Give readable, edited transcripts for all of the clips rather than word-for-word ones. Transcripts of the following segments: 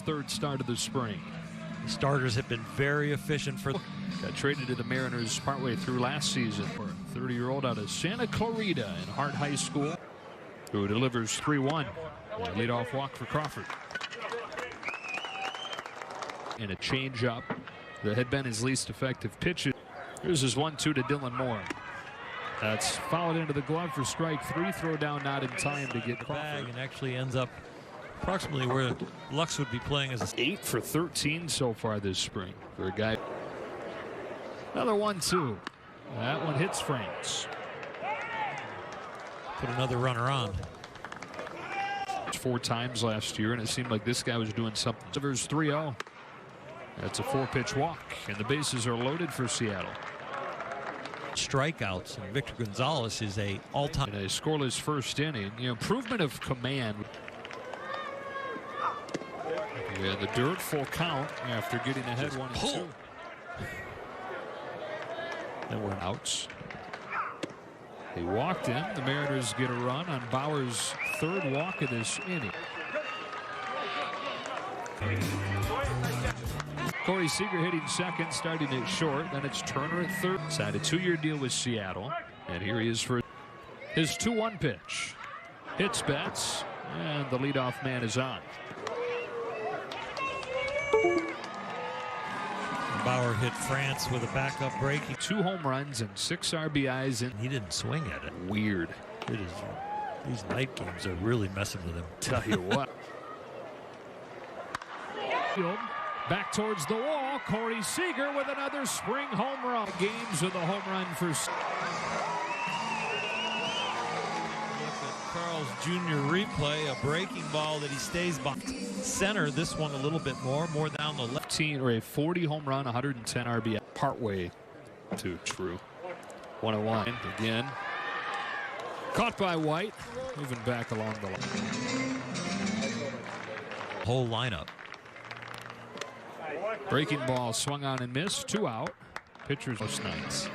third start of the spring. The starters have been very efficient for. Got traded to the Mariners partway through last season. 30-year-old out of Santa Clarita in Hart High School, who delivers 3-1. Leadoff walk for Crawford. And a changeup that had been his least effective pitch. Here's his 1-2 to Dylan Moore. That's fouled into the glove for strike 3. Throw down not in time to get the Crawford. bag and actually ends up approximately where Lux would be playing as a 8 for 13 so far this spring for a guy. Another 1-2. That one hits Franks. Put another runner on. 4 times last year, and it seemed like this guy was doing something. Delivers 3-0. That's a 4-pitch walk, and the bases are loaded for Seattle. Strikeouts, and Victor Gonzalez is a all-time. In a scoreless first inning, improvement of command. Yeah, the dirt, full count after getting ahead 1-2. And we're outs. They walked in. The Mariners get a run on Bauer's 3rd walk of this inning. Corey Seager hitting second, starting at short. Then it's Turner at third. Signed a 2-year deal with Seattle. And here he is for his 2-1 pitch. Hits Betts, and the leadoff man is on. Bauer hit France with a backup break. 2 home runs and 6 RBIs. And he didn't swing at it. Weird. It is. These night games are really messing with him. Tell you what. Back towards the wall. Corey Seager with another spring home run. Games with a home run for. Carl's Jr. replay, a breaking ball that he stays by center. This one a little bit more down the left. Or a 40 home run, 110 RBI. Partway to true. 101 again. Caught by White. Moving back along the line. Whole lineup. Breaking ball swung on and missed. 2 out. Pitchers most nights.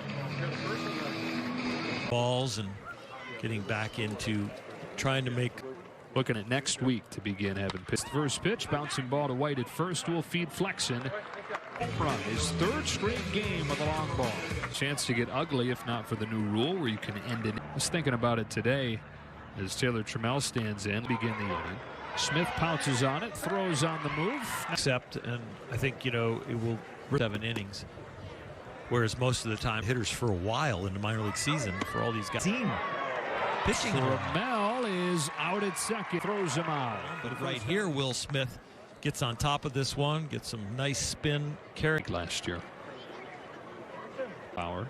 Balls and getting back into trying to make. Looking at next week to begin having pitched. First pitch, bouncing ball to White at first, will feed Flexen. Run his 3rd straight game with a long ball. Chance to get ugly if not for the new rule where you can end it. I was thinking about it today as Taylor Trammell stands in, begin the inning. Smith pounces on it, throws on the move. Except, and I think, it will 7 innings. Whereas most of the time, hitters for a while in the minor league season for all these guys. Pitching. Trammell is out at second, throws him out. But right here, Will Smith gets on top of this one, gets some nice spin carry. Last year. Bauer.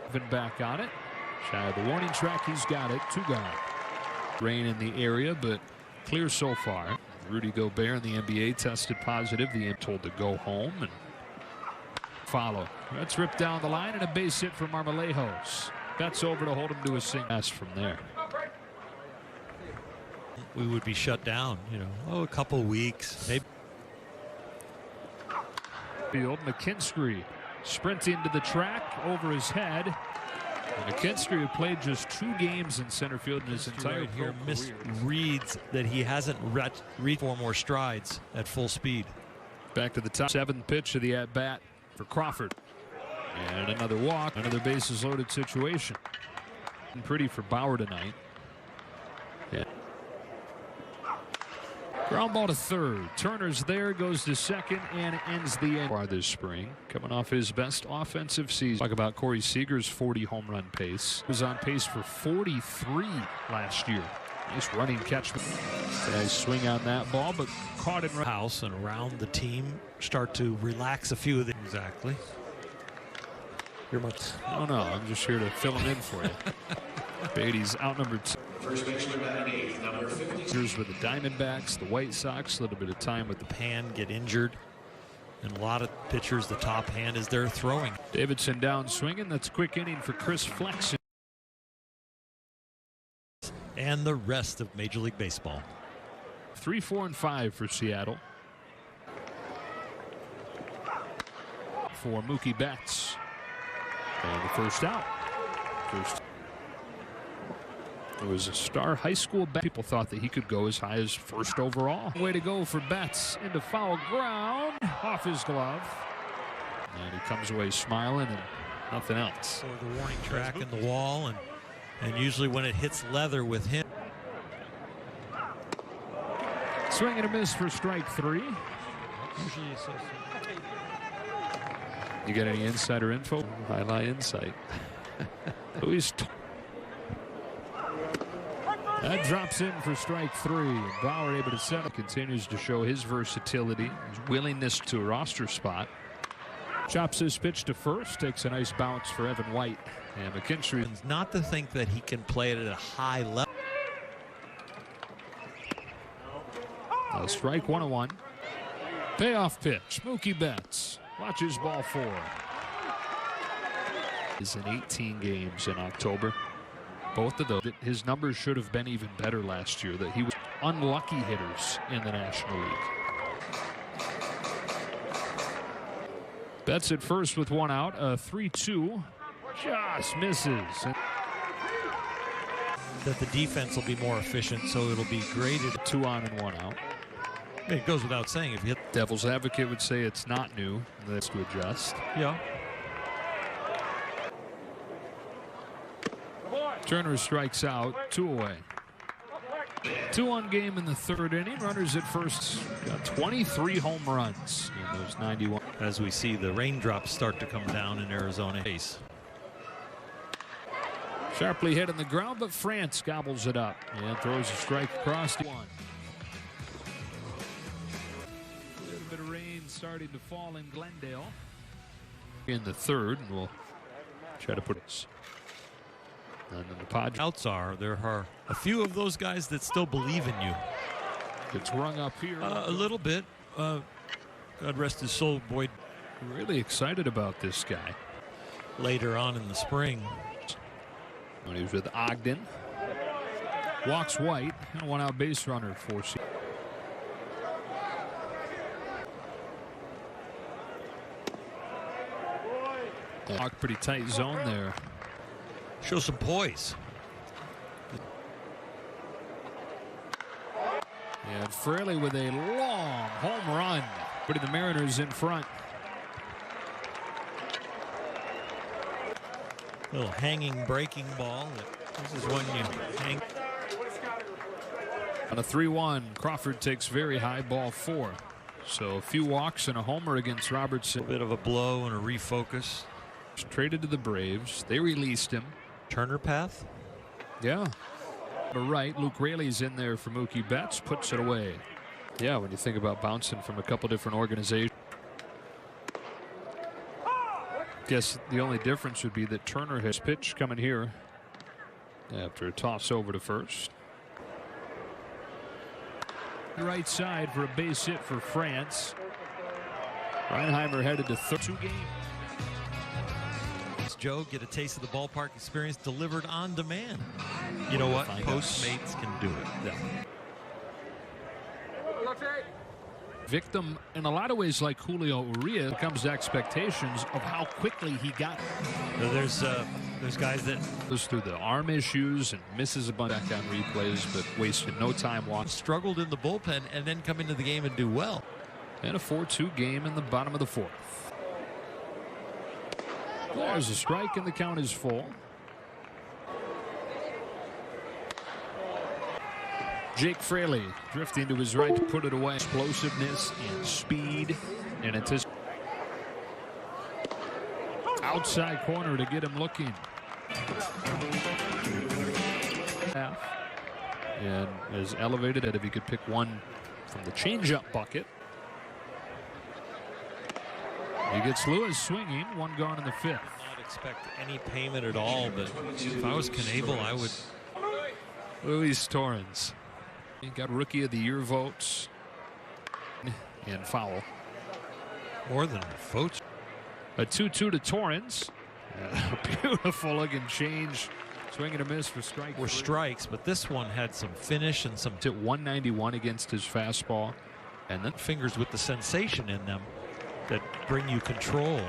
Even back on it. Shy of the warning track, he's got it. 2 gone. Rain in the area, but clear so far. Rudy Gobert in the NBA tested positive. The told to go home and follow. That's ripped down the line and a base hit for Marmolejos. Betts over to hold him to a single. Pass from there. We would be shut down, a couple weeks. Maybe. Field, McKinstry sprinting to the track over his head. McKinstry, who played just 2 games in center field in his entire career, misreads that he hasn't reached 4 more strides at full speed. Back to the top. 7th pitch of the at-bat for Crawford. And another walk, another bases loaded situation. And pretty for Bauer tonight. Yeah. Ground ball to third. Turner's there, goes to second, and ends the end. Far this spring, coming off his best offensive season. Talk about Corey Seager's 40 home run pace. He was on pace for 43 last year. Nice running catch. Nice swing on that ball, but caught in house and around the team. Start to relax a few of them. Exactly. You're much. No, I'm just here to fill him in for you. Beatty's outnumbered. First baseman batting 8th, number 50. Years with the Diamondbacks, the White Sox, a little bit of time with the hand get injured. And a lot of pitchers, the top hand is there throwing. Davidson down swinging. That's a quick inning for Chris Flexen. And the rest of Major League Baseball. 3, 4, and 5 for Seattle. For Mookie Betts. And the first out. It was a star high school bet. People thought that he could go as high as first overall. Way to go for Betts into foul ground, off his glove. And he comes away smiling and nothing else. Or the warning track in the wall, and usually when it hits leather with him. Swing and a miss for strike 3. Usually You got any insider info? Highlight insight. That drops in for strike 3. And Bauer able to settle. Continues to show his versatility, his willingness to a roster spot. Chops his pitch to first. Takes a nice bounce for Evan White. And McKinstry. not to think that he can play it at a high level. Strike 1-1. Payoff pitch. Mookie Betts watches ball 4. Is in 18 games in October. Both of those, his numbers should have been even better last year. That he was unlucky hitters in the National League. Betts at first with 1 out. 3-2. Just misses. That the defense will be more efficient, so it'll be graded. 2 on and 1 out. I mean, it goes without saying if you hit. Devil's advocate would say it's not new. That's to adjust. Yeah. Turner strikes out. 2 away. 2-1 game in the 3rd inning. Runners at first. Got 23 home runs in those 91. As we see the raindrops start to come down in Arizona. Base. Sharply hit on the ground, but France gobbles it up and throws a strike across the 1. A little bit of rain starting to fall in Glendale in the 3rd, and we'll try to put it. And then the Padres. Outs are there are a few of those guys that still believe in you. It's rung up here. A little bit. God rest his soul, Boyd. Really excited about this guy. Later on in the spring. When he was with Ogden. Walks White and a 1-out base runner for C. Pretty tight zone there. Show some poise. And Fraley with a long home run, putting the Mariners in front. Little hanging breaking ball. This is one you hang. On a 3-1, Crawford takes very high, ball 4. So a few walks and a homer against Robertson. A bit of a blow and a refocus. Traded to the Braves. They released him. Turner path. Yeah. But right, Luke Raley's in there for Mookie Betts, puts it away. Yeah, when you think about bouncing from a couple different organizations. Guess the only difference would be that Turner has pitched coming here after a toss over to first. Right side for a base hit for France. Reinheimer headed to 2 games. Joe, get a taste of the ballpark experience delivered on demand. You know what? Postmates can do it. Yeah. Victim in a lot of ways like Julio Urias becomes expectations of how quickly he got. There's guys that goes through the arm issues and misses a bunch back on replays, but wasted no time walking. Struggled in the bullpen and then come into the game and do well. And a 4-2 game in the bottom of the 4th. There's a strike and the count is full. Jake Fraley drifting to his right to put it away. Explosiveness and speed and anticipation. Outside corner to get him looking. And is elevated that if he could pick one from the changeup bucket. He gets Lewis swinging, 1 gone in the 5th. Not expect any payment at all, but if I was Knebel, I would. Luis Torrens. He got Rookie of the Year votes. And foul. More than votes. A 2-2 to Torrens. Beautiful looking change. Swing and a miss for strike. Were strikes, but this one had some finish and some. At 191 against his fastball. And then fingers with the sensation in them that bring you control.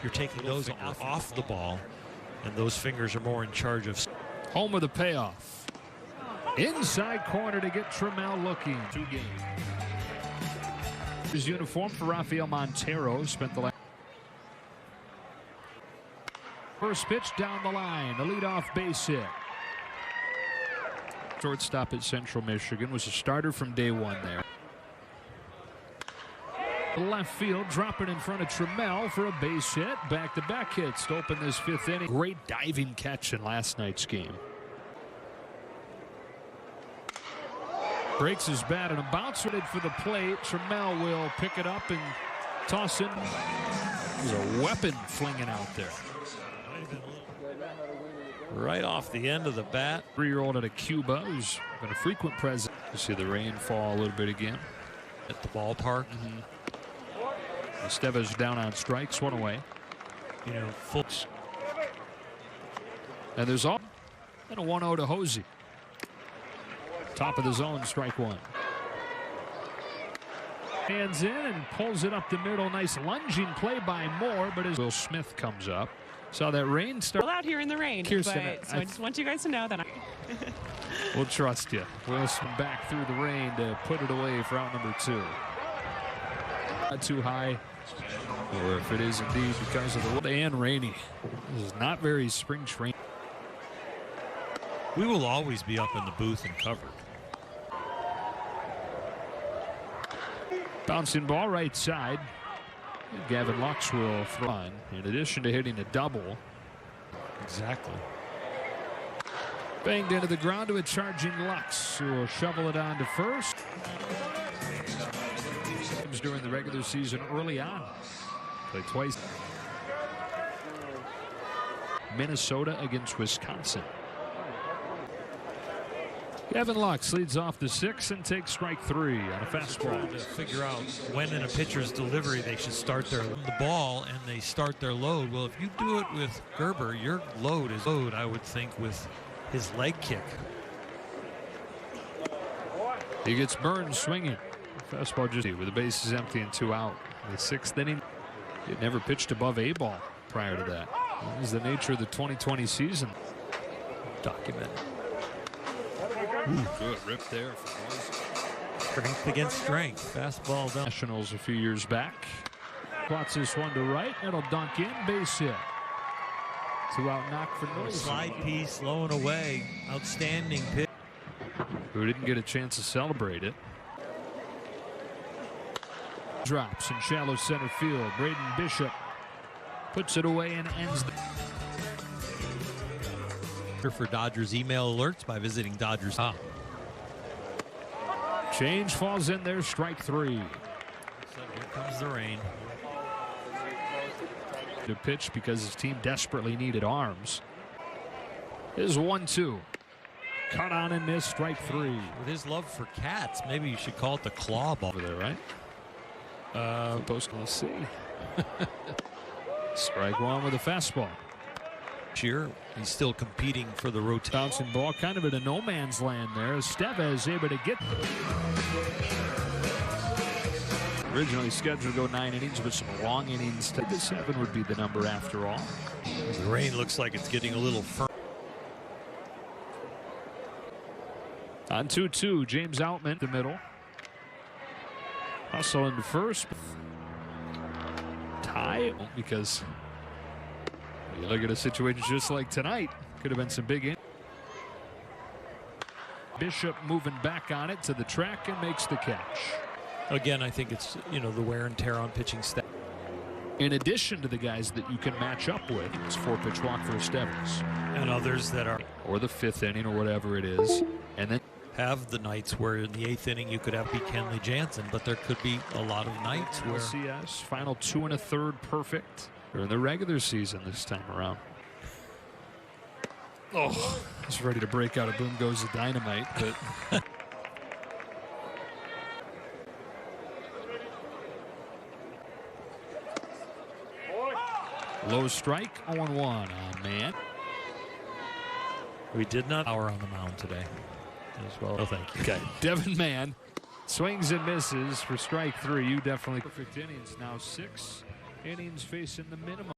You're taking those off the ball, and those fingers are more in charge of. Home with a payoff. Inside corner to get Trammell looking. 2 game. His uniform for Rafael Montero spent the last. First pitch down the line. The leadoff base hit. Shortstop at Central Michigan was a starter from day one there. Left field, dropping in front of Trammell for a base hit. Back-to-back hits to open this 5th inning. Great diving catch in last night's game. Breaks his bat and a bounce it for the plate. Trammell will pick it up and toss it. There's a weapon flinging out there. Right off the end of the bat. 3-year-old out of Cuba who's been a frequent presence. You see the rain fall a little bit again at the ballpark. Estevez down on strikes, 1 away. You know, full. And there's all and a 1-0 to Hosey. Top of the zone, strike 1. Hands in and pulls it up the middle. Nice lunging play by Moore, but as Will Smith comes up. Saw that rain start. Out here in the rain, Kirsten, so I just want you guys to know that we'll trust you. Wilson back through the rain to put it away for out number 2. Not too high, or if it is indeed because of the wind and rainy. This is not very spring training. We will always be up in the booth and covered. Bouncing ball right side. Gavin Lux will throw on, in addition to hitting a double. Exactly. Banged into the ground to a charging Lux, who will shovel it on to first. During the regular season early on. Played twice. Minnesota against Wisconsin. Gavin Lux leads off the 6th and takes strike 3 on a fastball. To figure out when in a pitcher's delivery they should start the ball and they start their load. Well, if you do it with Gerber, your load is I would think, with his leg kick. He gets burned swinging. Fastball just with the bases empty and 2 out. In the 6th inning, he had never pitched above A ball prior to that. That is the nature of the 2020 season. Documented. Good rip there for Boise. Strength against strength. Fastball down. Nationals a few years back. Plots this one to right. It'll dunk in. Base hit. 2 out knock for Noyes. Slide piece, low and away. Outstanding pitch. Who didn't get a chance to celebrate it. Drops in shallow center field. Braden Bishop puts it away and ends the. For Dodgers email alerts by visiting Dodgers. Change falls in there. Strike 3. So here comes the rain. To pitch because his team desperately needed arms. Here's 1-2. Cut on and miss. Strike 3. With his love for cats, maybe you should call it the claw ball over there, right? Let's see. Strike 1 with a fastball. Sure, he's still competing for the rotation. Bouncing ball kind of in a no man's land there. Estevez able to get. Originally scheduled to go 9 innings, but some long innings. The 7 would be the number after all. The rain looks like it's getting a little firm. On 2-2, James Outman, the middle. Hustle into first. Tie, because you look at a situation just like tonight. Could have been some big. Bishop moving back on it to the track and makes the catch. Again, I think it's, you know, the wear and tear on pitching staff. In addition to the guys that you can match up with, it's 4-pitch walk for Estevez. And others that are. Or the 5th inning or whatever it is. And then have the nights where in the 8th inning you could have beat Kenley Jansen, but there could be a lot of nights where. CS, final 2 1/3 perfect. They're in the regular season this time around. Oh, he's ready to break out. A boom goes the dynamite, but. Low strike, 0-1 on man. We did not hour on the mound today as well. Oh, thank you. Okay, Devin Mann swings and misses for strike 3. You definitely perfect innings now. 6 innings facing the minimum.